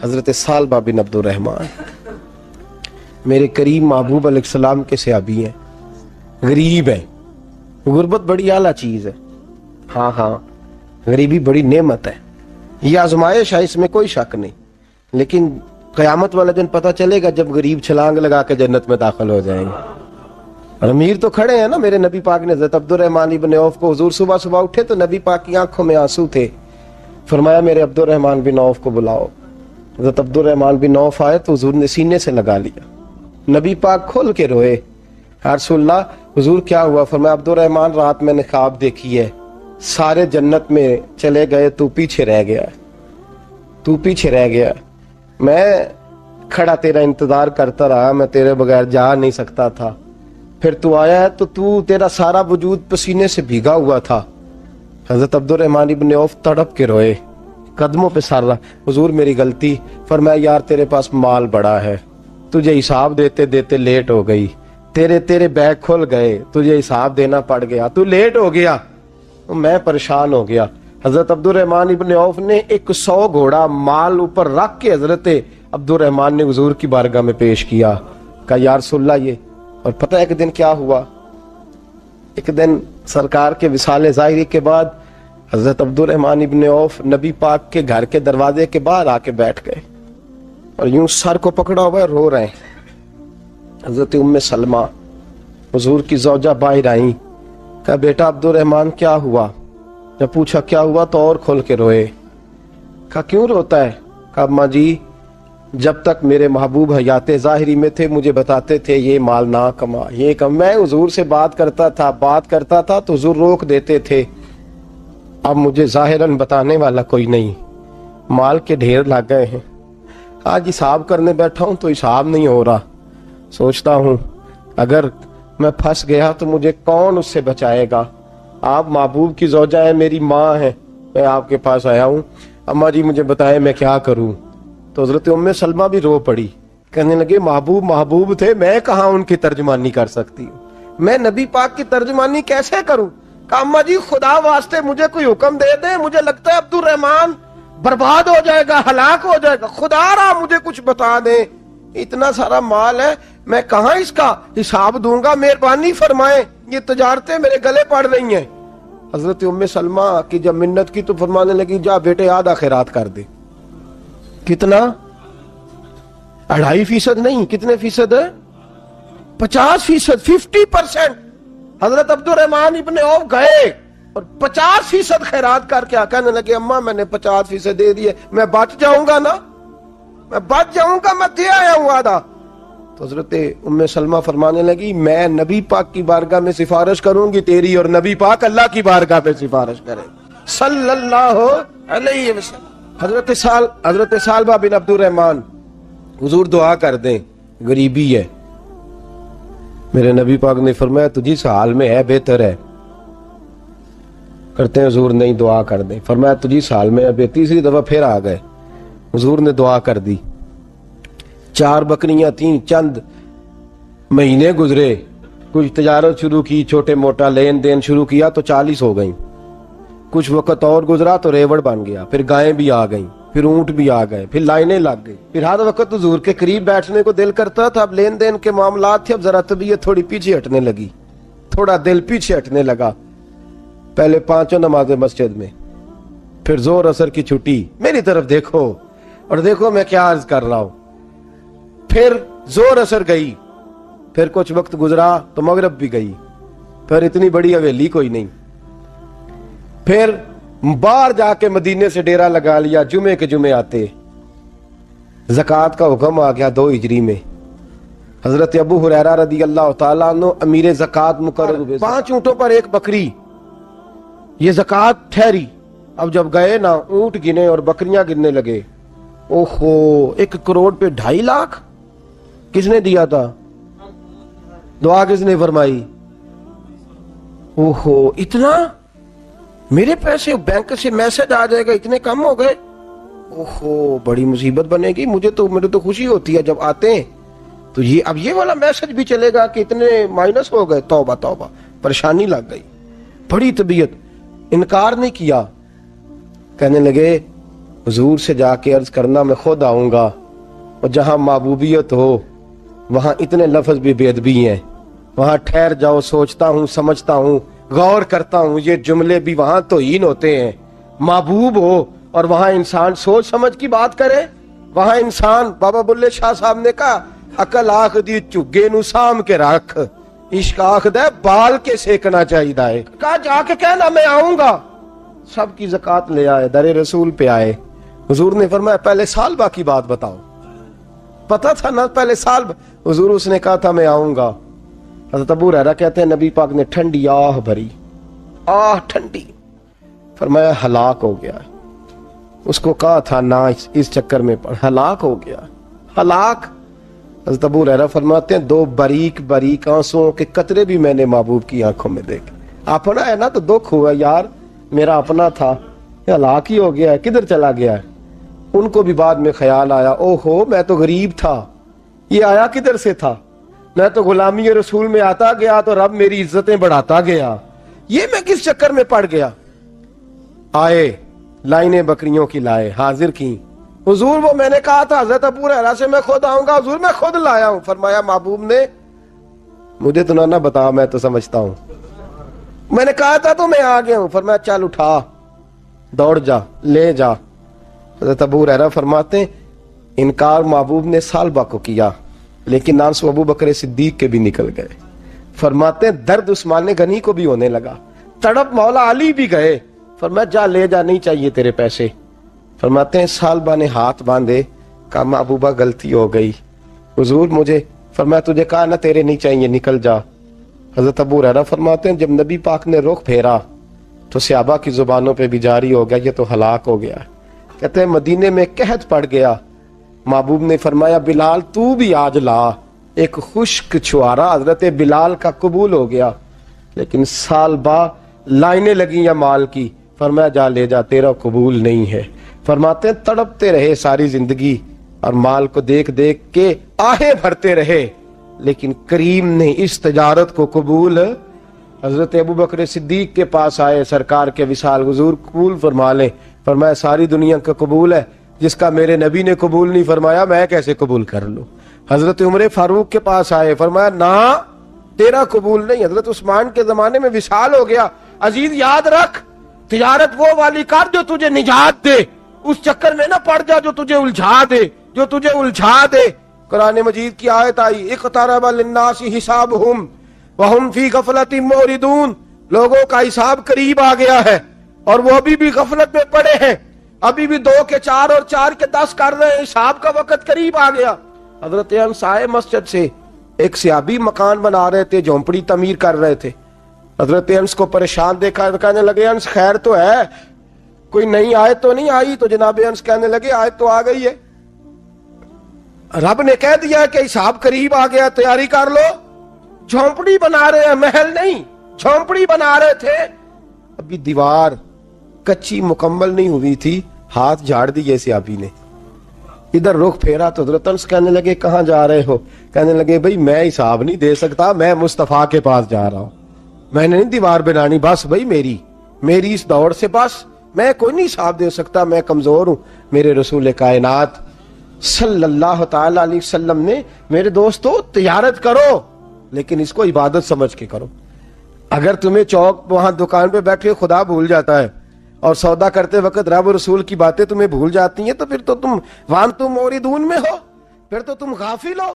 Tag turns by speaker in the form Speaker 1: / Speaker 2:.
Speaker 1: حضرت سالبہ بن عبد الرحمن میرے کریم محبوب علیہ السلام کے صحابی ہیں، غریب ہیں۔ غربت بڑی اعلیٰ چیز ہے، ہاں غریبی بڑی نعمت ہے، یہ آزمائش ہے، اس میں کوئی شک نہیں، لیکن قیامت والا دن پتہ چلے گا جب غریب چھلانگ لگا کے جنت میں داخل ہو جائیں گے۔ اور امیر تو کھڑے ہیں نا، میرے نبی پاک نے حضرت عبد الرحمن ابن عوف کو، حضور صبح صبح اٹھے تو نبی پاک کی آنکھوں میں آنسو تھے، فرمایا میرے عبد الرحمن بن عوف کو بلاؤ۔ حضرت عبد الرحمن بن عوف آئے تو حضور نے سینے سے لگا لیا، نبی پاک کھول کے روئے، یا رسول اللہ حضور کیا ہوا؟ فرمایا عبد الرحمن رات میں نے خواب دیکھی ہے، سارے جنت میں چلے گئے، تو پیچھے رہ گیا، تو پیچھے رہ گیا، میں کھڑا تیرا انتظار کرتا رہا، میں تیرے بغیر جا نہیں سکتا تھا، پھر تو آیا ہے تو تیرا سارا وجود پسینے سے بھیگا ہوا تھا۔ حضرت عبد الرحمن ابن عوف تڑپ کے روئے، قدموں پہ سر رہا، حضور میری غلطی۔ فرمایا یار تیرے پاس مال بڑا ہے، تجھے حساب دیتے دیتے لیٹ ہو گئی، تیرے بیگ کھل گئے، تجھے حساب دینا پڑ گیا، تو لیٹ ہو گیا، میں پریشان ہو گیا۔ حضرت عبد الرحمن ابن عوف نے 100 گھوڑا مال اوپر رکھ کے حضرت عبد الرحمن نے حضور کی بارگاہ میں پیش کیا، کہا یا رسول اللہ یہ۔ اور پتہ ہے ایک دن کیا ہوا؟ ایک دن سرکار کے وصال ظاہری کے بعد حضرت عبد الرحمن ابن عوف نبی پاک کے گھر کے دروازے کے باہر آ کے بیٹھ گئے اور یوں سر کو پکڑا ہوا ہے، رو رہے ہیں۔ حضرت ام سلمہ حضور کی زوجہ باہر آئیں، کہا بیٹا عبد الرحمن کیا ہوا؟ جب پوچھا کیا ہوا تو اور کھول کے روئے، کہا کیوں روتا ہے؟ کہا اماں جی جب تک میرے محبوب حیات ظاہری میں تھے مجھے بتاتے تھے یہ مال نہ کما، یہ کم، میں حضور سے بات کرتا تھا تو حضور روک دیتے تھے، اب مجھے ظاہراً بتانے والا کوئی نہیں، مال کے ڈھیر لگ گئے ہیں، آج حساب کرنے بیٹھا ہوں تو حساب نہیں ہو رہا، سوچتا ہوں اگر میں پھنس گیا تو مجھے کون اس سے بچائے گا؟ آپ محبوب کی زوجہ ہیں، میری ماں ہیں، میں آپ کے پاس آیا ہوں، اماں جی مجھے بتائیں میں کیا کروں؟ تو حضرت ام سلمہ بھی رو پڑی، کہنے لگے محبوب تھے، میں کہاں ان کی ترجمانی کر سکتی ہوں، میں نبی پاک کی ترجمانی کیسے کروں؟ کہا اماں جی خدا واسطے مجھے کوئی حکم دے دیں، مجھے لگتا ہے عبد الرحمن برباد ہو جائے گا، ہلاک ہو جائے گا، خدا را مجھے کچھ بتا دیں، اتنا سارا مال ہے، میں کہاں اس کا حساب دوں گا، مہربانی فرمائیں، یہ تجارتیں میرے گلے پڑ رہی ہیں۔ حضرت ام سلمہ کی جب منت کی تو فرمانے لگی جا بیٹے آدھا خیرات کر دے۔ کتنا؟ 2.5% نہیں، کتنے فیصد ہے؟ 50%، 50%۔ حضرت عبد الرحمن ابن عوف گئے اور 50% خیرات کر کے کہنے لگے اماں میں نے 50% دے دیے، میں بچ جاؤں گا نا، میں بچ جاؤں گا، میں دے آیا ہوں آدھا۔ تو حضرت ام سلمہ فرمانے لگی میں نبی پاک کی بارگاہ میں سفارش کروں گی تیری، اور نبی پاک اللہ کی بارگاہ میں سفارش کرے صلی اللہ علیہ وسلم۔ حضرت سالبہ بن عبد الرحمن، حضور دعا کر دیں، غریبی ہے۔ میرے نبی پاک نے فرمایا تجھی اس حال میں ہے بہتر ہے، کرتے ہیں حضور نہیں دعا کر دیں، فرمایا تجھی اس حال میں ہے۔ تیسری دفعہ پھر آ گئے، حضور نے دعا کر دی، 4 بکریاں تھیں، چند مہینے گزرے، کچھ تجارت شروع کی، چھوٹے موٹا لین دین شروع کیا تو 40 ہو گئیں، کچھ وقت اور گزرا تو ریوڑ بن گیا، پھر گائیں بھی آ گئیں، پھر اونٹ بھی آ گئے، پھر لائنیں لگ گئی، پھر ہر وقت حضور کے قریب بیٹھنے کو دل کرتا تھا۔ اب لین دین کے معاملات تھے، اب ذرا طبیعت تھوڑی پیچھے ہٹنے لگی، تھوڑا دل پیچھے ہٹنے لگا۔ پہلے 5 نمازیں مسجد میں، پھر زور اثر کی چھٹی، میری طرف دیکھو اور دیکھو میں کیا عرض کر رہا ہوں، پھر زور اثر گئی، پھر کچھ وقت گزرا تو مغرب بھی گئی، پھر اتنی بڑی حویلی کوئی نہیں، پھر باہر جا کے مدینے سے ڈیرا لگا لیا، جمعے کے جمعے آتے، زکوٰۃ کا حکم آ گیا 2 ہجری میں، حضرت ابو ہریرہ رضی اللہ تعالیٰ عنہ امیر زکوٰۃ مقرر ہوئے، 5 اونٹوں پر 1 بکری، یہ زکوٰۃ ٹھہری۔ اب جب گئے نا اونٹ گنے اور بکریاں گننے لگے، اوہو 1 کروڑ پہ 2.5 لاکھ، کس نے دیا تھا؟ دعا کس نے فرمائی؟ اوہو اتنا، میرے پیسے بینک سے میسج آ جائے گا اتنے کم ہو گئے، اوہو بڑی مصیبت بنے گی، میرے تو خوشی ہوتی ہے جب آتے ہیں تو اب یہ والا میسج بھی چلے گا کہ اتنے مائنس ہو گئے، توبہ توبہ، پریشانی لگ گئی، بڑی طبیعت، انکار نہیں کیا، کہنے لگے حضور سے جا کے عرض کرنا میں خود آؤں گا، اور جہاں محبوبیت ہو وہاں اتنے لفظ بھی بے ادبی ہیں، وہاں ٹھہر جاؤ، سوچتا ہوں، سمجھتا ہوں، غور کرتا ہوں، یہ جملے بھی وہاں توہین ہوتے ہیں۔ محبوب ہو اور وہاں انسان سوچ سمجھ کی بات کرے، وہاں انسان، بابا بلے شاہ صاحب نے کہا عقل آخ دی چگے نو سام کے رکھ، عشق آخ دے بال کے سیکنا چاہیے ہے۔ کہا جا کے کہنا میں آؤں گا۔ سب کی زکوٰۃ لے آئے، در رسول پہ آئے، حضور نے فرمایا پہلے سالبہ کی بات بتاؤ۔ پتہ تھا نا پہلے سال، حضور اس نے کہا تھا میں آؤں گا۔ حضرت ابو ہریرہ کہتے ہیں نبی پاک نے ٹھنڈی آہ بھری، آہ ٹھنڈی، فرمایا ہلاک ہو گیا۔ اس کو کہا تھا نہ اس چکر میں پڑ، ہلاک ہو گیا، ہلاک۔ حضرت ابو ہریرہ فرماتے ہیں دو باریک باریک آنسوؤں کے قطرے بھی میں نے محبوب کی آنکھوں میں دیکھے۔ اپنا ہے نا تو دکھ ہوا، یار میرا اپنا تھا، ہلاک ہی ہو گیا ہے، کدھر چلا گیا ہے۔ ان کو بھی بعد میں خیال آیا، او ہو میں تو غریب تھا، یہ آیا کدھر سے تھا، میں تو غلامی رسول میں آتا گیا تو رب میری عزتیں بڑھاتا گیا، یہ میں کس چکر میں پڑ گیا۔ آئے لائنیں بکریوں کی لائے، حاضر کی، حضور وہ میں نے کہا تھا حضرت ابو ہریرہ سے میں خود آؤں گا، حضور میں خود لایا ہوں۔ فرمایا محبوب نے مجھے تو نہ بتا، میں تو سمجھتا ہوں، میں نے کہا تھا تو میں آ گیا ہوں۔ فرمایا چل اٹھا، دوڑ جا، لے جا۔ حضرت ابو ہریرہ فرماتے ہیں انکار محبوب نے سالبہ کو کیا، لیکن آنسو ابو بکر صدیق کے بھی نکل گئے۔ فرماتے ہیں درد عثمان غنی کو بھی ہونے لگا، تڑپ مولا علی بھی گئے۔ فرمایا جا لے جا، نہیں چاہیے تیرے پیسے۔ فرماتے ہیں سالبہ نے ہاتھ باندھے، کہا محبوبہ غلطی ہو گئی، حضور مجھے، فرمایا تجھے کہا نہ تیرے نہیں چاہیے، نکل جا۔ حضرت ابو ہریرہ فرماتے ہیں جب نبی پاک نے رخ پھیرا تو صحابہ کی زبانوں پہ بھی جاری ہو گیا یہ تو ہلاک ہو گیا۔ کہتے ہیں مدینے میں قحط پڑ گیا، محبوب نے فرمایا بلال تو بھی آج لا، ایک خشک چھوارا حضرت بلال کا قبول ہو گیا۔ لیکن سالبہ لائنیں لگی یا مال کی، فرمایا جا لے جا، تیرا قبول نہیں ہے۔ فرماتے ہیں تڑپتے رہے ساری زندگی اور مال کو دیکھ دیکھ کے آہیں بھرتے رہے، لیکن کریم نے اس تجارت کو قبول۔ حضرت ابو بکر صدیق کے پاس آئے، سرکار کے وصال، حضور قبول فرما لیں۔ فرمایا ساری دنیا کا قبول ہے، جس کا میرے نبی نے قبول نہیں فرمایا میں کیسے قبول کر لوں۔ حضرت عمر فاروق کے پاس آئے، فرمایا نہ تیرا قبول نہیں۔ حضرت عثمان کے زمانے میں وصال ہو گیا۔ عزیز یاد رکھ، تجارت وہ والی کر جو تجھے نجات دے، اس چکر میں نہ پڑ جا جو تجھے الجھا دے، جو تجھے الجھا دے۔ قرآن مجید کی آیت آئی اقترب للناس حسابہم وہم فی غفلۃ معرضون، لوگوں کا حساب قریب آ گیا ہے اور وہ ابھی بھی غفلت میں پڑے ہیں، ابھی بھی 2 کے 4 اور 4 کے 10 کر رہے ہیں، حساب کا وقت قریب آ گیا۔ حضرت انس آئے مسجد سے، ایک صحابی مکان بنا رہے تھے، جھونپڑی تعمیر کر رہے تھے۔ حضرت انس کو پریشان دیکھا، کہنے لگے انس خیر تو ہے، کوئی نئی آیت تو نہیں آئی؟ تو جناب انس کہنے لگے آیت تو آ گئی ہے، رب نے کہہ دیا کہ حساب قریب آ گیا، تیاری کر لو۔ جھونپڑی بنا رہے ہیں، محل نہیں، جھونپڑی بنا رہے تھے، ابھی دیوار کچی مکمل نہیں ہوئی تھی، ہاتھ جھاڑ دیے صحابی نے۔ ادھر رخ پھیرا تو حضرت انس کہنے لگے کہاں جا رہے ہو؟ کہنے لگے بھئی میں حساب نہیں دے سکتا، میں مصطفیٰ کے پاس جا رہا ہوں، میں نے نہیں دیوار بنانی، بس بھئی میری اس دوڑ سے بس میں کوئی نہیں حساب دے سکتا، میں کمزور ہوں۔ میرے رسول کائنات صلی اللہ تعالی علیہ وسلم نے میرے دوستو تجارت کرو لیکن اس کو عبادت سمجھ کے کرو۔ اگر تمہیں چوک وہاں دکان پہ بیٹھے خدا بھول جاتا ہے اور سودا کرتے وقت رب و رسول کی باتیں تمہیں بھول جاتی ہیں تو پھر تو تم وانتم موردون میں ہو، پھر تو تم غافل ہو۔